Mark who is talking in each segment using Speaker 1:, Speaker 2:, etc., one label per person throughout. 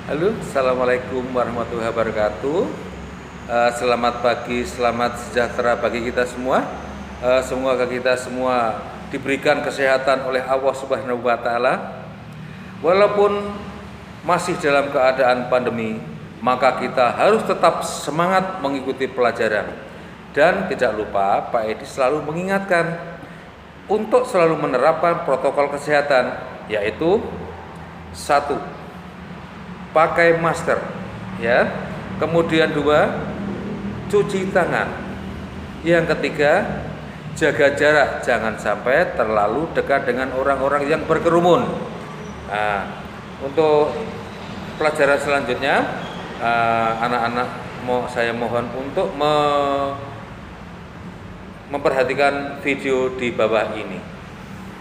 Speaker 1: Halo, Assalamualaikum warahmatullahi wabarakatuh. Selamat pagi, selamat sejahtera bagi kita semua. Semoga kita semua diberikan kesehatan oleh Allah Subhanahu wa Ta'ala. Walaupun masih dalam keadaan pandemi, maka kita harus tetap semangat mengikuti pelajaran. Dan tidak lupa, Pak Edi selalu mengingatkan untuk selalu menerapkan protokol kesehatan, yaitu satu, pakai masker, ya. Kemudian dua, cuci tangan. Yang ketiga, jaga jarak, jangan sampai terlalu dekat dengan orang-orang yang berkerumun. Nah, untuk pelajaran selanjutnya, anak-anak saya mohon untuk memperhatikan video di bawah ini.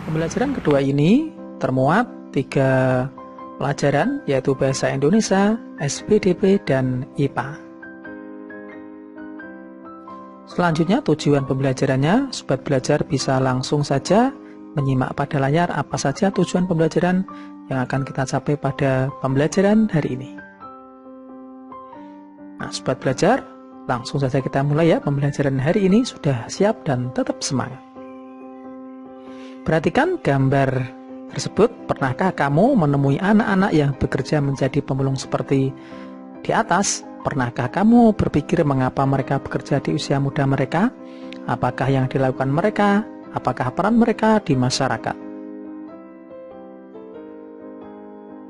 Speaker 2: Pembelajaran kedua ini termuat 3 pelajaran, yaitu Bahasa Indonesia, SPDP, dan IPA. Selanjutnya tujuan pembelajarannya, sobat belajar bisa langsung saja menyimak pada layar apa saja tujuan pembelajaran yang akan kita capai pada pembelajaran hari ini. Nah, sobat belajar, langsung saja kita mulai ya. Pembelajaran hari ini sudah siap dan tetap semangat. Perhatikan gambar tersebut. Pernahkah kamu menemui anak-anak yang bekerja menjadi pemulung seperti di atas? Pernahkah kamu berpikir mengapa mereka bekerja di usia muda mereka? Apakah yang dilakukan mereka? Apakah peran mereka di masyarakat?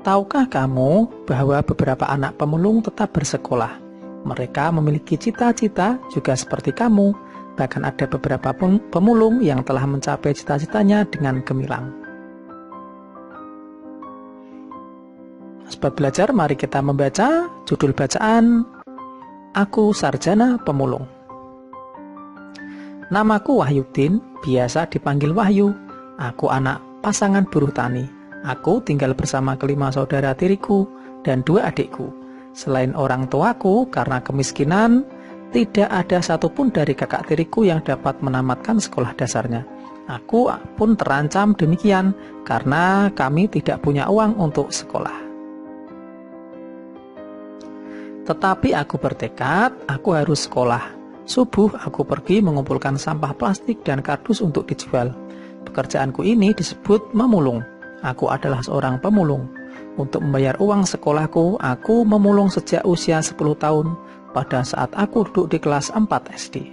Speaker 2: Tahukah kamu bahwa beberapa anak pemulung tetap bersekolah? Mereka memiliki cita-cita juga seperti kamu. Bahkan ada beberapa pemulung yang telah mencapai cita-citanya dengan gemilang. Sobat belajar, mari kita membaca judul bacaan Aku Sarjana Pemulung. Namaku Wahyudin, biasa dipanggil Wahyu. Aku anak pasangan buruh tani. Aku tinggal bersama kelima saudara tiriku dan 2 adikku. Selain orang tuaku, karena kemiskinan, tidak ada satupun dari kakak tiriku yang dapat menamatkan sekolah dasarnya. Aku pun terancam demikian karena kami tidak punya uang untuk sekolah. Tetapi aku bertekad, aku harus sekolah. Subuh aku pergi mengumpulkan sampah plastik dan kardus untuk dijual. Pekerjaanku ini disebut memulung. Aku adalah seorang pemulung. Untuk membayar uang sekolahku, aku memulung sejak usia 10 tahun pada saat aku duduk di kelas 4 SD.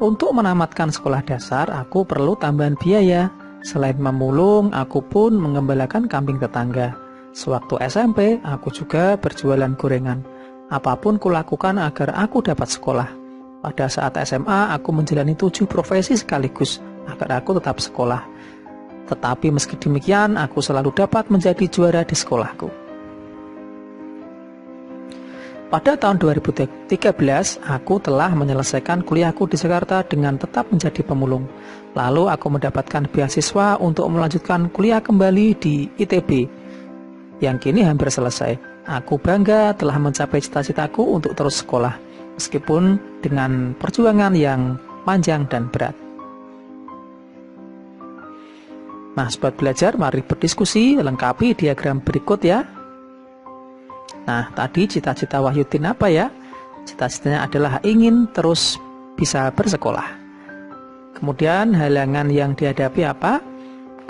Speaker 2: Untuk menamatkan sekolah dasar, aku perlu tambahan biaya. Selain memulung, aku pun mengembalakan kambing tetangga. Sewaktu SMP, aku juga berjualan gorengan. Apapun kulakukan agar aku dapat sekolah. Pada saat SMA, aku menjalani 7 profesi sekaligus agar aku tetap sekolah. Tetapi meski demikian, aku selalu dapat menjadi juara di sekolahku. Pada tahun 2013, aku telah menyelesaikan kuliahku di Jakarta dengan tetap menjadi pemulung. Lalu aku mendapatkan beasiswa untuk melanjutkan kuliah kembali di ITB, yang kini hampir selesai. Aku bangga telah mencapai cita-citaku untuk terus sekolah, meskipun dengan perjuangan yang panjang dan berat. Nah, sobat belajar, mari berdiskusi, lengkapi diagram berikut ya. Nah, tadi cita-cita Wahyudin apa ya? Cita-citanya adalah ingin terus bisa bersekolah. Kemudian halangan yang dihadapi apa?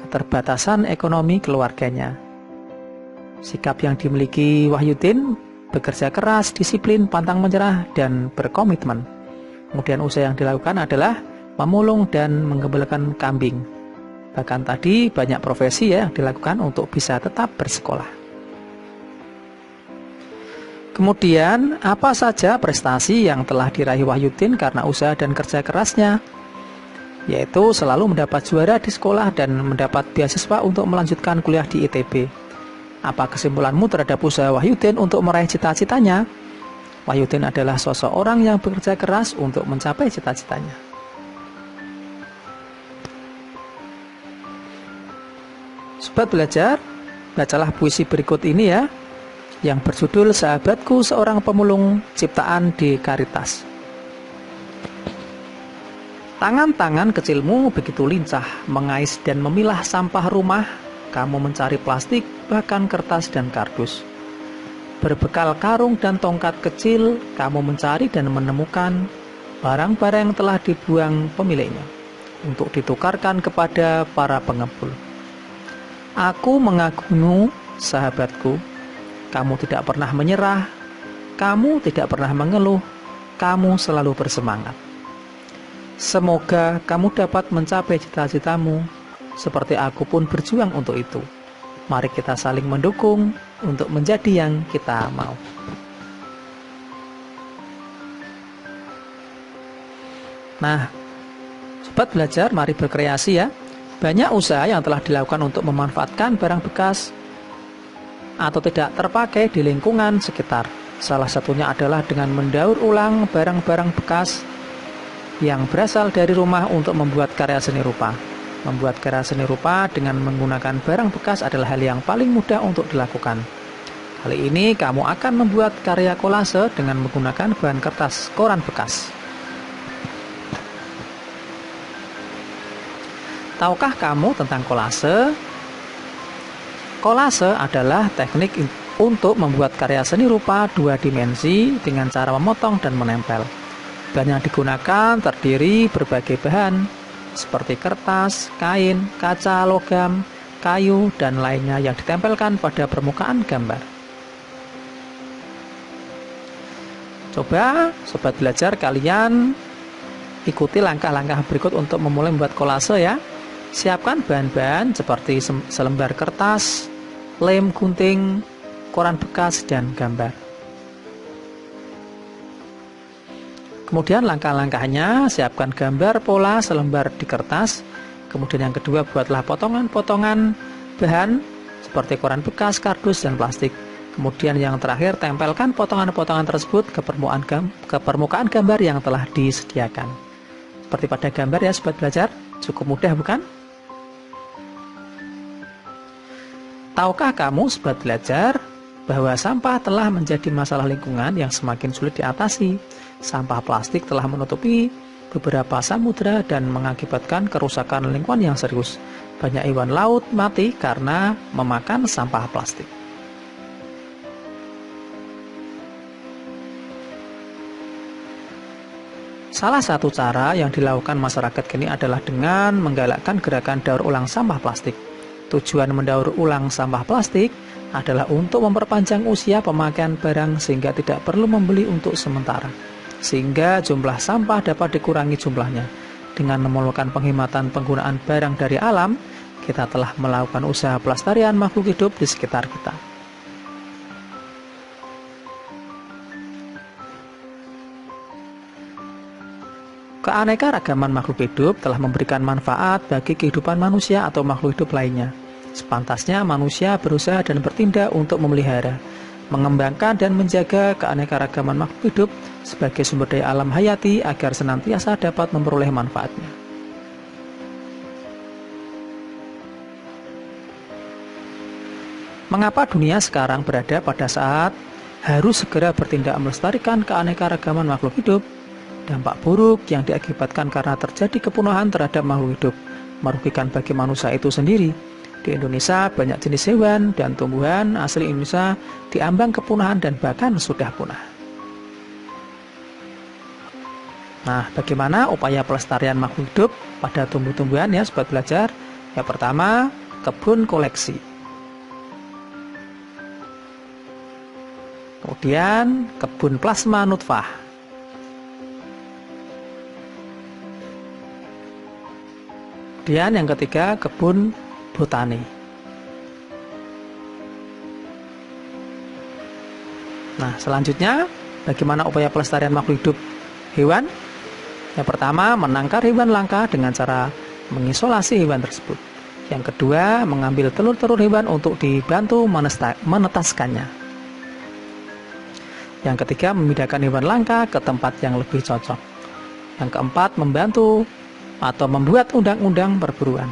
Speaker 2: Keterbatasan ekonomi keluarganya. Sikap yang dimiliki Wahyudin, bekerja keras, disiplin, pantang menyerah, dan berkomitmen. Kemudian usaha yang dilakukan adalah memulung dan menggembalakan kambing. Bahkan tadi banyak profesi ya yang dilakukan untuk bisa tetap bersekolah. Kemudian apa saja prestasi yang telah diraih Wahyudin karena usaha dan kerja kerasnya? Yaitu selalu mendapat juara di sekolah dan mendapat beasiswa untuk melanjutkan kuliah di ITB. Apa kesimpulanmu terhadap usaha Wahyudin untuk meraih cita-citanya? Wahyudin adalah sosok orang yang bekerja keras untuk mencapai cita-citanya. Sobat belajar, bacalah puisi berikut ini ya, yang berjudul Sahabatku Seorang Pemulung, ciptaan D. Karitas. Tangan-tangan kecilmu begitu lincah mengais dan memilah sampah rumah, kamu mencari plastik, bahkan kertas dan kardus. Berbekal karung dan tongkat kecil, kamu mencari dan menemukan barang-barang yang telah dibuang pemiliknya untuk ditukarkan kepada para pengepul. Aku mengagumimu, sahabatku. Kamu tidak pernah menyerah, kamu tidak pernah mengeluh, kamu selalu bersemangat. Semoga kamu dapat mencapai cita-citamu, seperti aku pun berjuang untuk itu. Mari kita saling mendukung untuk menjadi yang kita mau. Nah, sobat belajar, mari berkreasi ya. Banyak usaha yang telah dilakukan untuk memanfaatkan barang bekas atau tidak terpakai di lingkungan sekitar. Salah satunya adalah dengan mendaur ulang barang-barang bekas yang berasal dari rumah untuk membuat karya seni rupa. Membuat karya seni rupa dengan menggunakan barang bekas adalah hal yang paling mudah untuk dilakukan. Kali ini kamu akan membuat karya kolase dengan menggunakan bahan kertas koran bekas. Tahukah kamu tentang kolase? Kolase adalah teknik untuk membuat karya seni rupa 2 dimensi dengan cara memotong dan menempel. Bahan yang digunakan terdiri berbagai bahan seperti kertas, kain, kaca, logam, kayu, dan lainnya yang ditempelkan pada permukaan gambar. Coba sobat belajar kalian ikuti langkah-langkah berikut untuk memulai membuat kolase ya. Siapkan bahan-bahan seperti selembar kertas, lem gunting, koran bekas, dan gambar. Kemudian langkah-langkahnya, siapkan gambar pola selembar di kertas. Kemudian yang kedua, buatlah potongan-potongan bahan seperti koran bekas, kardus, dan plastik. Kemudian yang terakhir, tempelkan potongan-potongan tersebut ke permukaan gambar yang telah disediakan. Seperti pada gambar ya sobat belajar, cukup mudah bukan? Tahukah kamu sobat belajar bahwa sampah telah menjadi masalah lingkungan yang semakin sulit diatasi? Sampah plastik telah menutupi beberapa samudra dan mengakibatkan kerusakan lingkungan yang serius. Banyak hewan laut mati karena memakan sampah plastik. Salah satu cara yang dilakukan masyarakat kini adalah dengan menggalakkan gerakan daur ulang sampah plastik. Tujuan mendaur ulang sampah plastik adalah untuk memperpanjang usia pemakaian barang sehingga tidak perlu membeli untuk sementara, sehingga jumlah sampah dapat dikurangi jumlahnya. Dengan memerlukan penghematan penggunaan barang dari alam, kita telah melakukan usaha pelestarian makhluk hidup di sekitar kita. Keanekaragaman makhluk hidup telah memberikan manfaat bagi kehidupan manusia atau makhluk hidup lainnya. Sepantasnya manusia berusaha dan bertindak untuk memelihara, mengembangkan dan menjaga keanekaragaman makhluk hidup sebagai sumber daya alam hayati agar senantiasa dapat memperoleh manfaatnya. Mengapa dunia sekarang berada pada saat harus segera bertindak melestarikan keanekaragaman makhluk hidup? Dampak buruk yang diakibatkan karena terjadi kepunahan terhadap makhluk hidup merugikan bagi manusia itu sendiri. Di Indonesia banyak jenis hewan dan tumbuhan asli Indonesia diambang kepunahan dan bahkan sudah punah. Nah, bagaimana upaya pelestarian makhluk hidup pada tumbuh-tumbuhan ya sobat belajar? Yang pertama, kebun koleksi. Kemudian kebun plasma nutfah. Kemudian yang ketiga, kebun botani. Nah, selanjutnya bagaimana upaya pelestarian makhluk hidup hewan? Yang pertama, menangkar hewan langka dengan cara mengisolasi hewan tersebut. Yang kedua, mengambil telur-telur hewan untuk dibantu menetaskannya. Yang ketiga, memindahkan hewan langka ke tempat yang lebih cocok. Yang keempat, membantu atau membuat undang-undang perburuan.